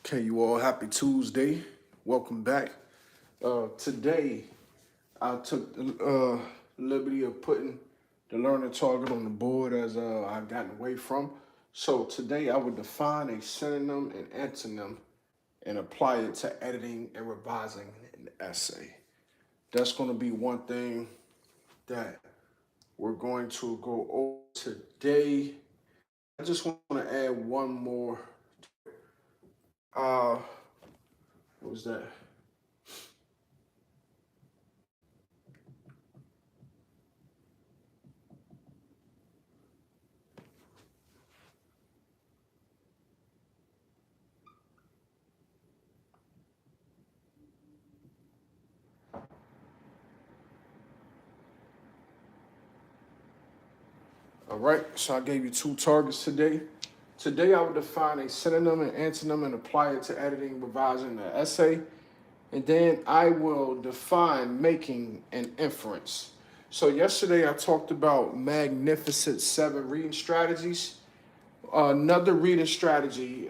Okay, you all, happy Tuesday. Welcome back. Today, I took the liberty of putting the learning target on the board as I've gotten away from. So today I would define a synonym and antonym and apply it to editing and revising an essay. That's going to be one thing that we're going to go over today. I just want to add one more. Uh, what was that? All right, so I gave you two targets today. Today I would define a synonym and antonym and apply it to editing, revising the essay. And then I will define making an inference. So yesterday I talked about magnificent 7 reading strategies. Another reading strategy,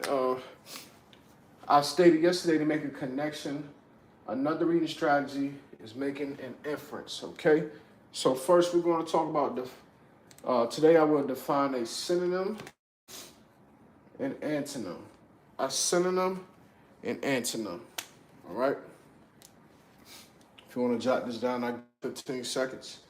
I stated yesterday to make a connection. Another reading strategy is making an inference, okay? So first we're going to talk about today I will define a synonym and antonym. A synonym and antonym. All right? If you want to jot this down, I got 15 seconds.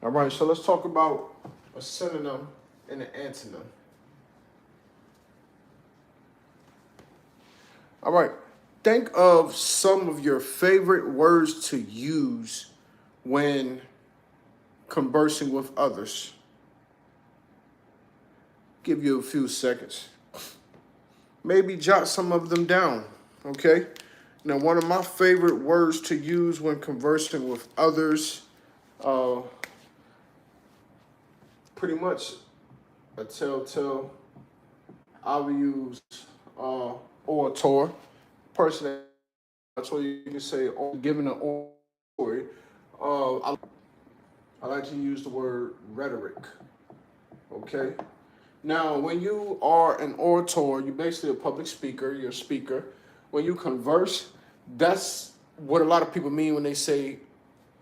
All right, so let's talk about a synonym and an antonym. All right, think of some of your favorite words to use when conversing with others. Give you a few seconds. Maybe jot some of them down, okay? Now, one of my favorite words to use when conversing with others, pretty much a telltale, I will use orator. Person, that's what you can say, giving an story. I like to use the word rhetoric, okay? Now, when you are an orator, you're basically a public speaker, you're a speaker. When you converse, that's what a lot of people mean when they say,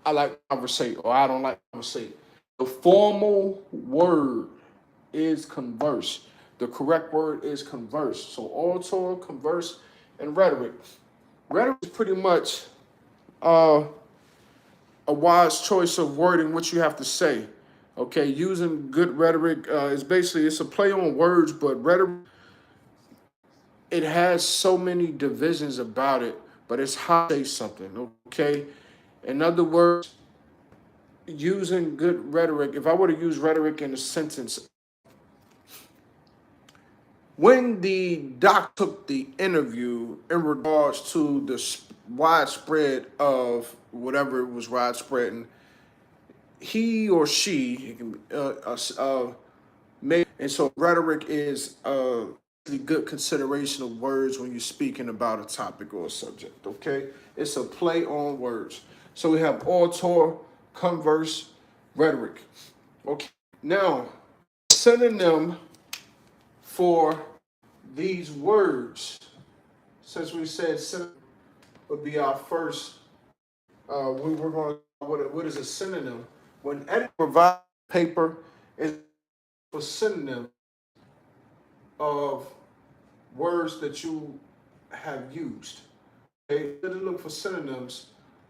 I like to conversate or I don't like to conversate. The formal word is converse. The correct word is converse. So orator, converse, and rhetoric. Rhetoric is pretty much a wise choice of wording what you have to say. Okay, using good rhetoric is basically it's a play on words, but rhetoric it has so many divisions about it, but it's how to say something. Okay, in other words, using good rhetoric. If I were to use rhetoric in a sentence, when the doc took the interview in regards to the widespread of whatever it was widespread, and he or she made, and so rhetoric is a good consideration of words when you're speaking about a topic or a subject. Okay, it's a play on words. So we have orator, converse, rhetoric. Okay, now synonym for these words, since we said synonym would be our first, we were going to, what is a synonym? When editing provides paper is a synonym of words that you have used. Okay, look for synonyms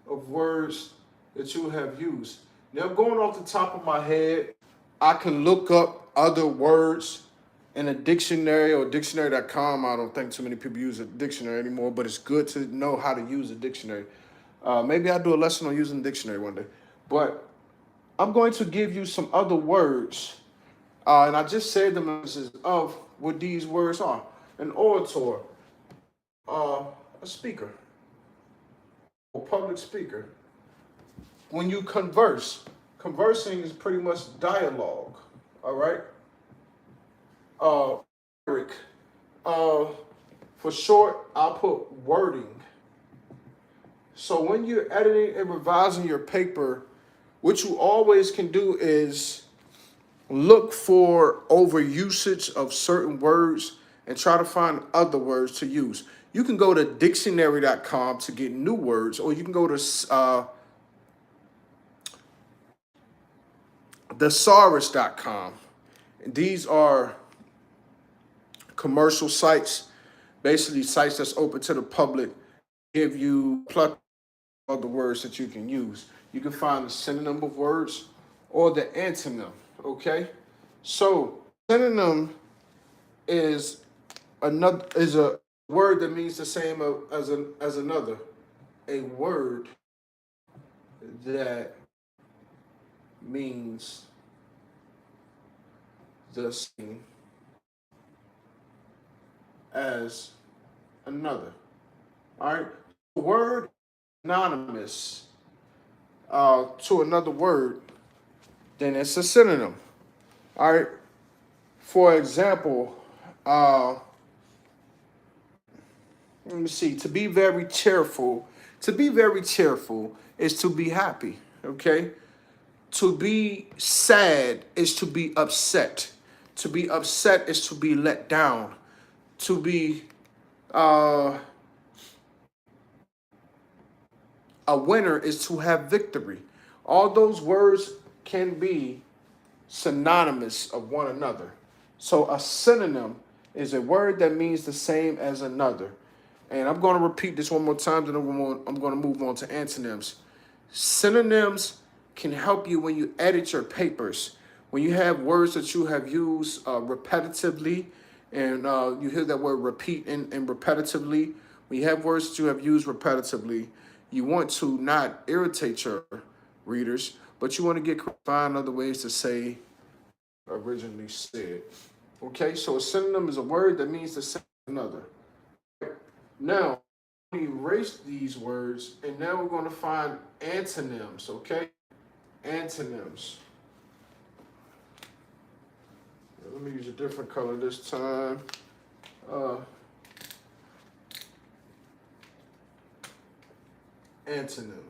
of words that you have used. Now, going off the top of my head, I can look up other words in a dictionary or dictionary.com. I don't think too many people use a dictionary anymore, but it's good to know how to use a dictionary. Maybe I'll do a lesson on using a dictionary one day. But I'm going to give you some other words, and I just said them of what these words are. An orator, a speaker, a public speaker. When you converse, conversing is pretty much dialogue, all right? Rhetoric. For short, I'll put wording. So when you're editing and revising your paper, what you always can do is look for overusage of certain words and try to find other words to use. You can go to dictionary.com to get new words, or you can go to thesaurus.com. These are commercial sites, basically sites that's open to the public, give you plethora of the words that you can use. You can find the synonym of words or the antonym, okay? So synonym is a word that means the same as another. A word that means the same as another. All right. Word anonymous to another word, then it's a synonym. All right. For example, let me see. To be very cheerful. To be very cheerful is to be happy. Okay. To be sad is to be upset. To be upset is to be let down. To be uh, a winner is to have victory. All those words can be synonymous of one another. So a synonym is a word that means the same as another. And I'm going to repeat this one more time, then I'm going to move on to antonyms. Synonyms can help you when you edit your papers. When you have words that you have used repetitively, and you hear that word repeat and repetitively, when you have words that you have used repetitively, you want to not irritate your readers, but you want to find other ways to say originally said. Okay, so a synonym is a word that means the same as another. Now, we erase these words, and now we're going to find antonyms, okay? Antonyms. Let me use a different color this time. Antonym.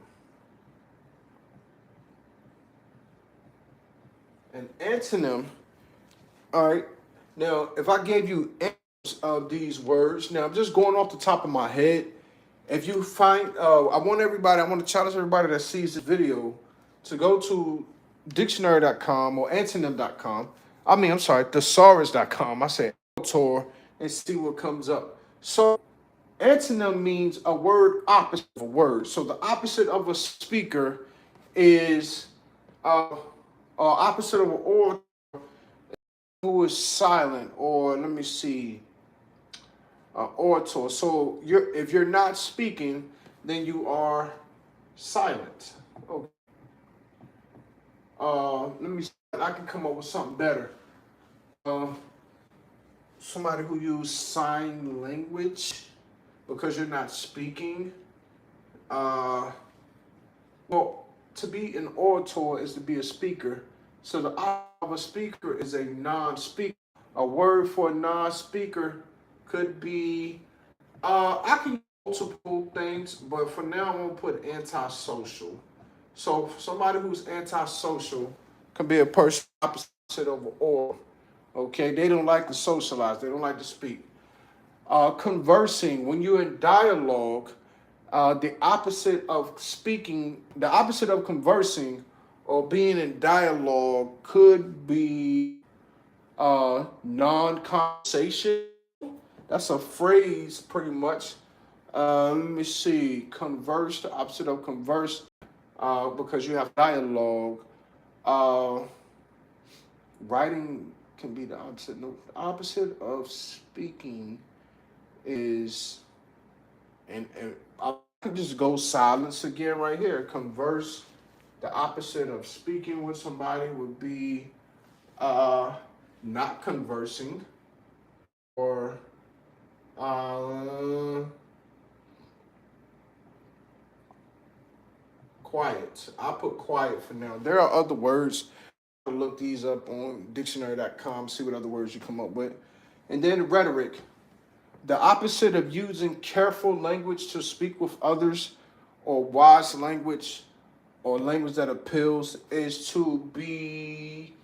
An antonym, all right. Now, if I gave you antonyms of these words, now I'm just going off the top of my head. If you find, I want to challenge everybody that sees this video to go to dictionary.com or antonym.com. I'm sorry, thesaurus.com. I said autor and see what comes up. So antonym means a word opposite of a word. So the opposite of a speaker is opposite of an orator who is silent, or let me see, orator. So if you're not speaking, then you are silent. Okay. Let me see. I can come up with something better. Somebody who uses sign language because you're not speaking. Well, to be an orator is to be a speaker. So the opposite of a speaker is a non-speaker. A word for a non-speaker could be, I can use multiple things, but for now I'm going to put antisocial. So somebody who's antisocial can be a person opposite of an orator. Okay, they don't like to socialize. They don't like to speak. Conversing, when you're in dialogue, the opposite of speaking, the opposite of conversing or being in dialogue could be non-conversation. That's a phrase pretty much. Let me see. Converse, the opposite of converse, because you have dialogue. Writing can be the opposite. No, the opposite of speaking is, and I could just go silence again right here. Converse, the opposite of speaking with somebody would be not conversing, or quiet. I'll put quiet for now. There are other words. Look these up on dictionary.com, see what other words you come up with. And then rhetoric, the opposite of using careful language to speak with others or wise language or language that appeals is to be,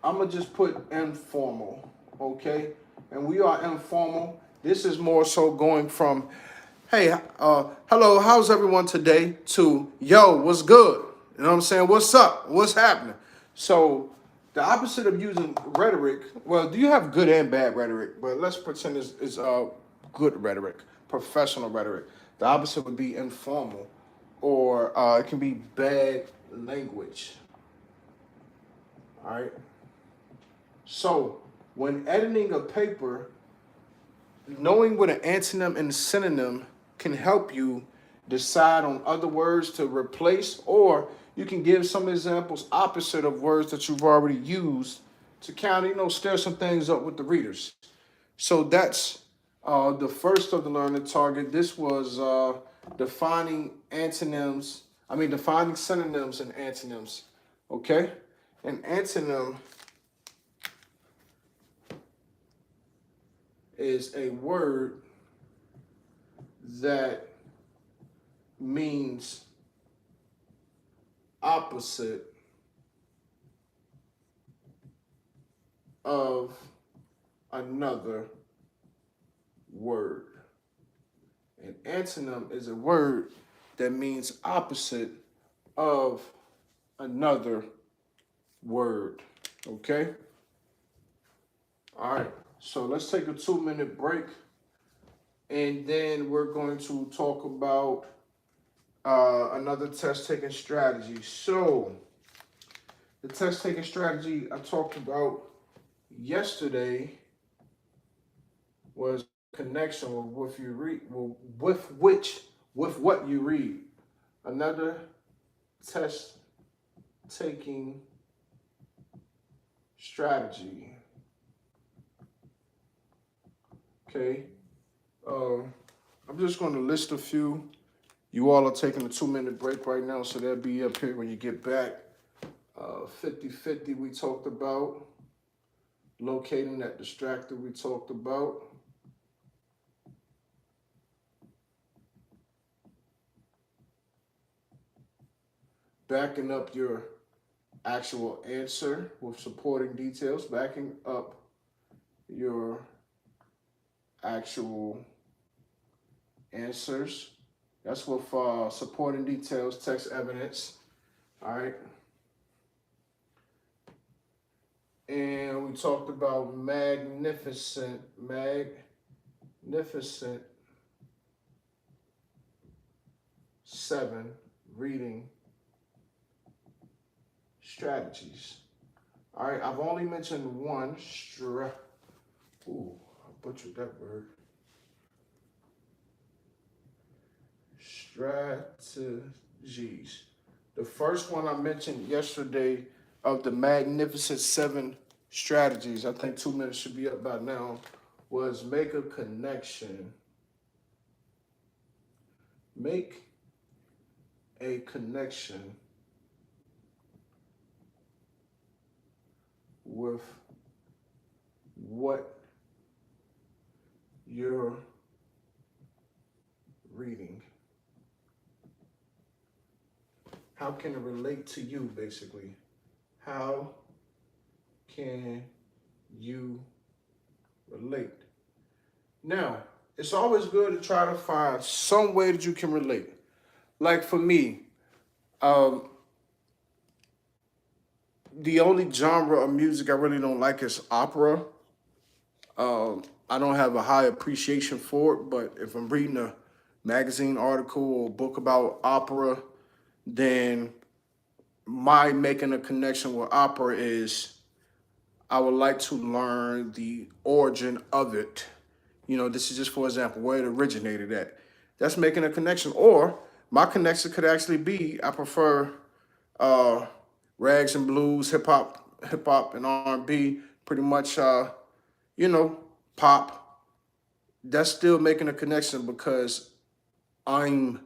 I'm going to just put informal, okay? And we are informal. This is more so going from, hey, hello, how's everyone today, to, yo, what's good? You know what I'm saying? What's up? What's happening? So the opposite of using rhetoric, well, do you have good and bad rhetoric? But let's pretend it's good rhetoric, professional rhetoric. The opposite would be informal, or it can be bad language. All right. So when editing a paper, knowing what an antonym and synonym can help you decide on other words to replace, or you can give some examples opposite of words that you've already used to kind of, stir some things up with the readers. So that's the first of the learning target. This was defining antonyms, defining synonyms and antonyms. Okay? An antonym is a word that means opposite of another word. An antonym is a word that means opposite of another word. Okay? All right. So let's take a 2-minute break. And then we're going to talk about another test taking strategy. So the test taking strategy I talked about yesterday was connection with what you read, with what you read. Another test taking strategy. Okay. I'm just going to list a few. You all are taking a 2-minute break right now, so they'll be up here when you get back. 50-50 we talked about. Locating that distractor we talked about. Backing up your actual answer with supporting details. Backing up your actual answers. That's with supporting details, text evidence. All right. And we talked about magnificent 7 reading strategies. All right, I've only mentioned one. Ooh, I butchered that word. Strategies. The first one I mentioned yesterday of the Magnificent 7 strategies, I think 2 minutes should be up by now, was make a connection. Make a connection with what you're reading. How can it relate to you, basically? How can you relate? Now, it's always good to try to find some way that you can relate. Like for me, the only genre of music I really don't like is opera. I don't have a high appreciation for it, but if I'm reading a magazine article or book about opera, then my making a connection with opera is I would like to learn the origin of it. This is just for example, where it originated at. That's making a connection. Or my connection could actually be I prefer uh, rags and blues, hip hop and R&B, pretty much pop. That's still making a connection because I'm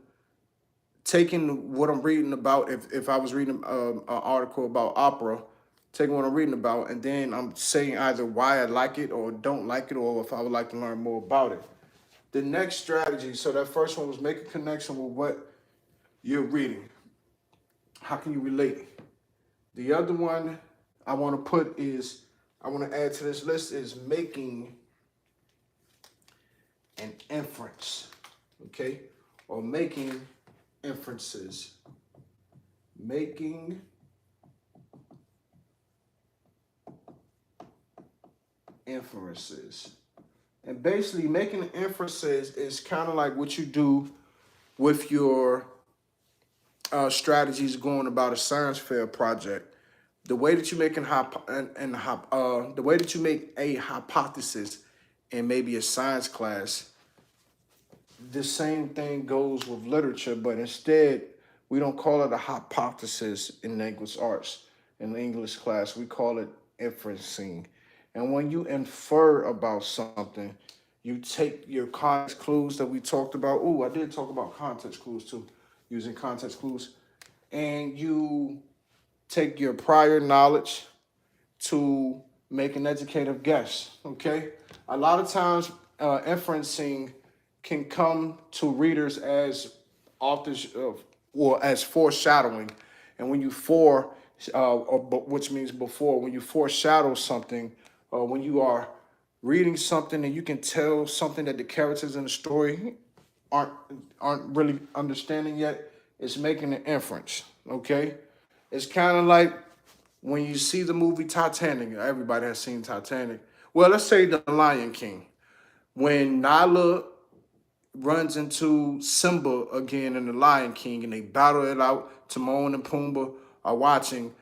taking what I'm reading about. If I was reading an article about opera, taking what I'm reading about, and then I'm saying either why I like it or don't like it, or if I would like to learn more about it. The next strategy. So that first one was make a connection with what you're reading. How can you relate? The other one I want to put is, I want to add to this list is making an inference, okay? Or making inferences. Making inferences. And basically, making inferences is kind of like what you do with your strategies going about a science fair project. The way that you make the way that you make a hypothesis in maybe a science class, the same thing goes with literature, but instead we don't call it a hypothesis in language arts. In the English class, we call it inferencing. And when you infer about something, you take your context clues that we talked about. Oh, I did talk about context clues too, using context clues. And you take your prior knowledge to make an educative guess. Okay, a lot of times inferencing can come to readers as authors or as foreshadowing, and when you which means before, when you foreshadow something, when you are reading something and you can tell something that the characters in the story aren't aren't really understanding yet, it's making an inference. Okay, it's kind of like when you see the movie Titanic. Everybody has seen Titanic. Well, let's say The Lion King. When Nala runs into Simba again in The Lion King and they battle it out, Timon and Pumbaa are watching.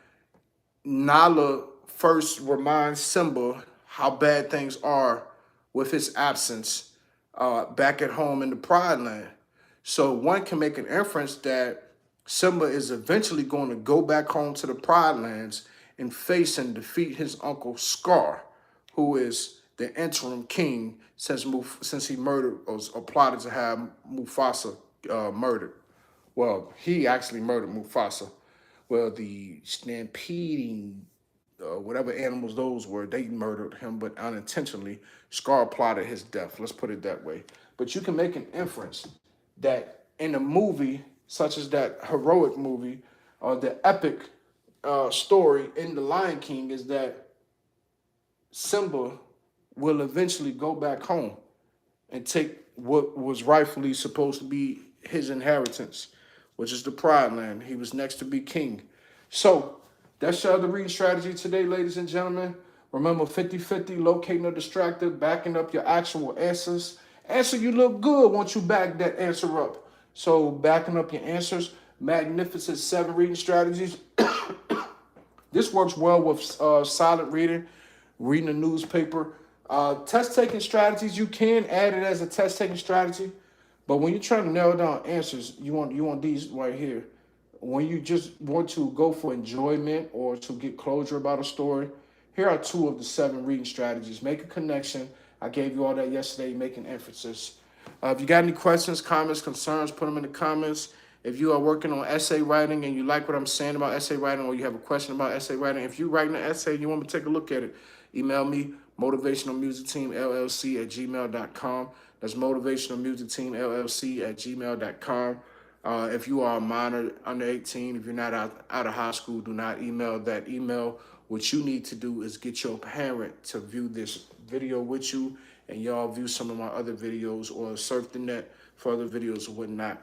Nala first reminds Simba how bad things are with his absence back at home in the Pride Land. So one can make an inference that Simba is eventually going to go back home to the Pride Lands and face and defeat his uncle Scar, who is the interim king since he murdered or plotted to have Mufasa murdered. Well, he actually murdered Mufasa. Well, the stampeding, whatever animals those were, they murdered him, but unintentionally. Scar plotted his death. Let's put it that way. But you can make an inference that in a movie, such as that heroic movie, or the epic story in The Lion King, is that Simba will eventually go back home and take what was rightfully supposed to be his inheritance, which is the Pride Land. He was next to be king. So that's your other reading strategy today, ladies and gentlemen. Remember 50-50, locating a distractor, backing up your actual answers. Answer you look good once you back that answer up. So backing up your answers, magnificent 7 reading strategies. This works well with silent reading, reading a newspaper. Test taking strategies, you can add it as a test taking strategy, but when you're trying to narrow down answers, you want these right here. When you just want to go for enjoyment or to get closure about a story, here are 2 of the 7 reading strategies. Make a connection. I gave you all that yesterday, making emphasis. If you got any questions, comments, concerns, put them in the comments. If you are working on essay writing and you like what I'm saying about essay writing, or you have a question about essay writing, if you're writing an essay and you want me to take a look at it, email me, motivationalmusicteamllc@gmail.com. That's motivationalmusicteamllc@gmail.com. If you are a minor under 18, if you're not out of high school, do not email that email. What you need to do is get your parent to view this video with you, and y'all view some of my other videos or surf the net for other videos or whatnot.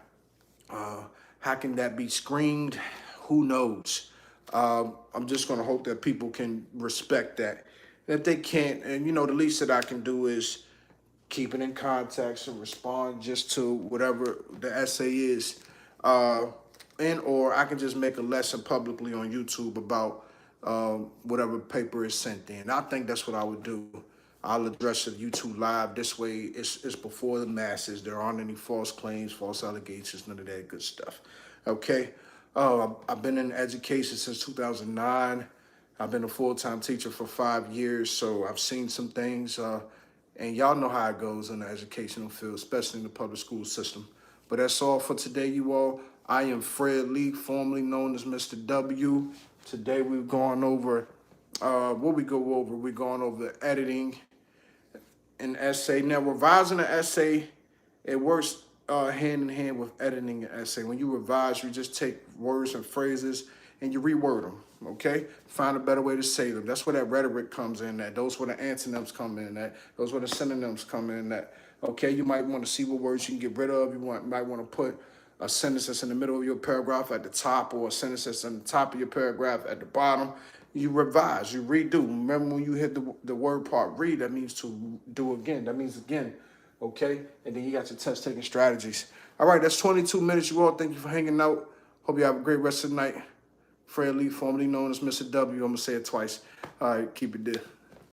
How can that be screened? Who knows? I'm just going to hope that people can respect that. If they can't, and the least that I can do is keep it in context and respond just to whatever the essay is. Or I can just make a lesson publicly on YouTube about whatever paper is sent in. I think that's what I would do. I'll address it YouTube live. This way, it's before the masses. There aren't any false claims, false allegations, none of that good stuff. Okay? I've been in education since 2009. I've been a full-time teacher for 5 years, so I've seen some things. And y'all know how it goes in the educational field, especially in the public school system. But that's all for today, you all. I am Fred Lee, formerly known as Mr. W. Today we've gone over, what we go over? We're going over editing an essay. Now, revising an essay, it works hand in hand with editing an essay. When you revise, you just take words and phrases and you reword them, okay? Find a better way to say them. That's where that rhetoric comes in at. Those where the antonyms come in at. Those where the synonyms come in at. Okay, you might want to see what words you can get rid of. You might want to put a sentence that's in the middle of your paragraph at the top, or a sentence that's in the top of your paragraph at the bottom. You revise, you redo. Remember when you hit the word part read, that means to do again. That means again, okay? And then you got your test taking strategies. All right, that's 22 minutes. You all, thank you for hanging out. Hope you have a great rest of the night. Fred Lee, formerly known as Mr. W. I'm going to say it twice. All right, keep it there.